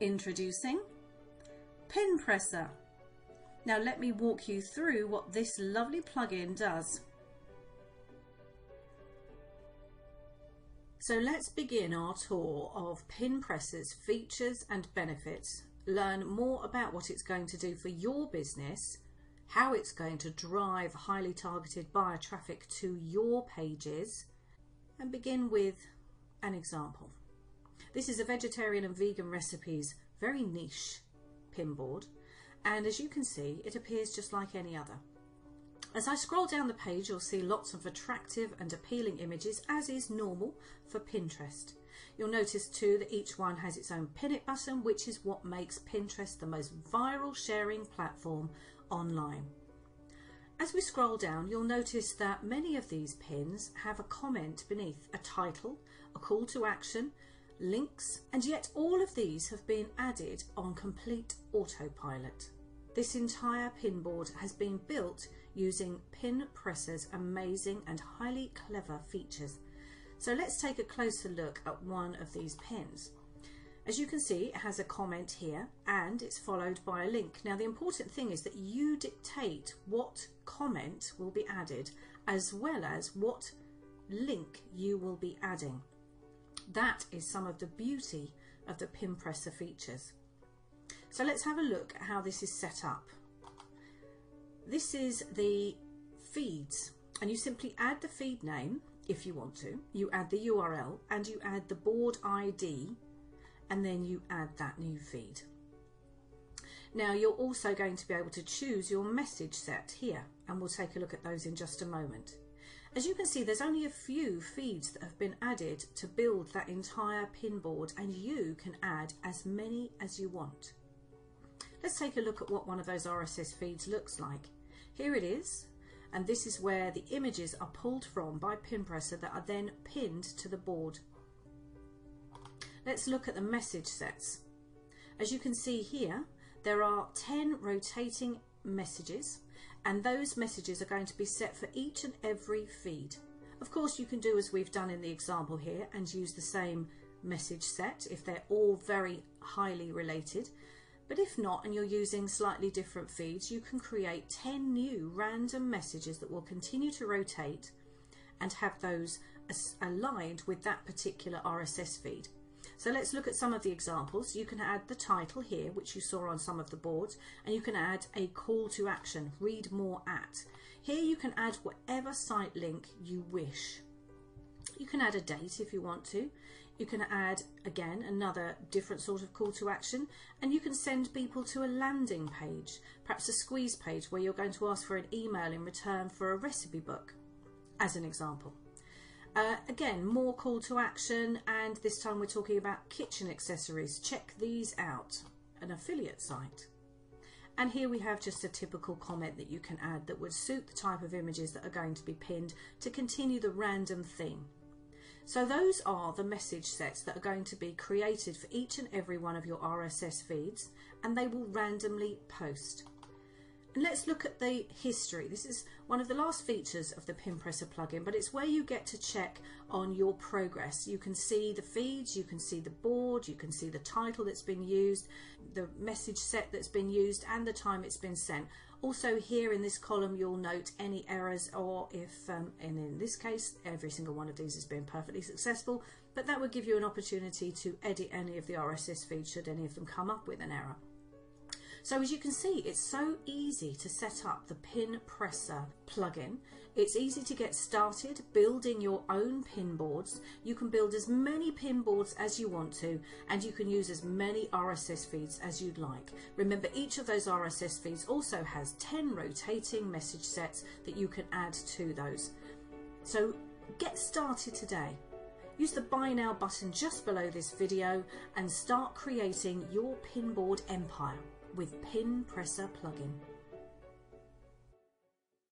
Introducing PinPressr. Now let me walk you through what this lovely plugin does. So let's begin our tour of PinPressr's features and benefits, learn more about what it's going to do for your business, how it's going to drive highly targeted buyer traffic to your pages, and begin with an example. This is a vegetarian and vegan recipes, very niche pin board, and as you can see, it appears just like any other. As I scroll down the page, you'll see lots of attractive and appealing images, as is normal for Pinterest. You'll notice too that each one has its own pin it button, which is what makes Pinterest the most viral sharing platform online. As we scroll down, you'll notice that many of these pins have a comment beneath, a title, a call to action, links, and yet all of these have been added on complete autopilot. This entire pin board has been built using PinPressr's amazing and highly clever features. So let's take a closer look at one of these pins. As you can see, it has a comment here and it's followed by a link. Now the important thing is that you dictate what comment will be added as well as what link you will be adding. That is some of the beauty of the PinPressr features. So let's have a look at how this is set up. This is the feeds, and you simply add the feed name if you want to. You add the URL and you add the board ID, and then you add that new feed. Now you're also going to be able to choose your message set here, and we'll take a look at those in just a moment. As you can see, there's only a few feeds that have been added to build that entire pin board, and you can add as many as you want. Let's take a look at what one of those RSS feeds looks like. Here it is, and this is where the images are pulled from by PinPressr that are then pinned to the board. Let's look at the message sets. As you can see here, there are 10 rotating messages, and those messages are going to be set for each and every feed. Of course, you can do as we've done in the example here and use the same message set if they're all very highly related. But if not, and you're using slightly different feeds, you can create 10 new random messages that will continue to rotate and have those aligned with that particular RSS feed. So let's look at some of the examples. You can add the title here, which you saw on some of the boards, and you can add a call to action, read more at. Here you can add whatever site link you wish. You can add a date if you want to. You can add, again, another different sort of call to action, and you can send people to a landing page, perhaps a squeeze page where you're going to ask for an email in return for a recipe book, as an example. Again, more call to action, and this time we're talking about kitchen accessories. Check these out, an affiliate site. And here we have just a typical comment that you can add that would suit the type of images that are going to be pinned to continue the random theme. So those are the message sets that are going to be created for each and every one of your RSS feeds, and they will randomly post. And let's look at the history. This is one of the last features of the PinPressr plugin, but it's where you get to check on your progress. You can see the feeds, you can see the board, you can see the title that's been used, the message set that's been used, and the time it's been sent. Also here in this column you'll note any errors, or if, and in this case every single one of these has been perfectly successful, but that would give you an opportunity to edit any of the RSS feeds should any of them come up with an error. So as you can see, it's so easy to set up the PinPressr plugin. It's easy to get started building your own pin boards. You can build as many pin boards as you want to, and you can use as many RSS feeds as you'd like. Remember, each of those RSS feeds also has 10 rotating message sets that you can add to those. So get started today. Use the Buy Now button just below this video and start creating your pin board empire with PinPressr plugin.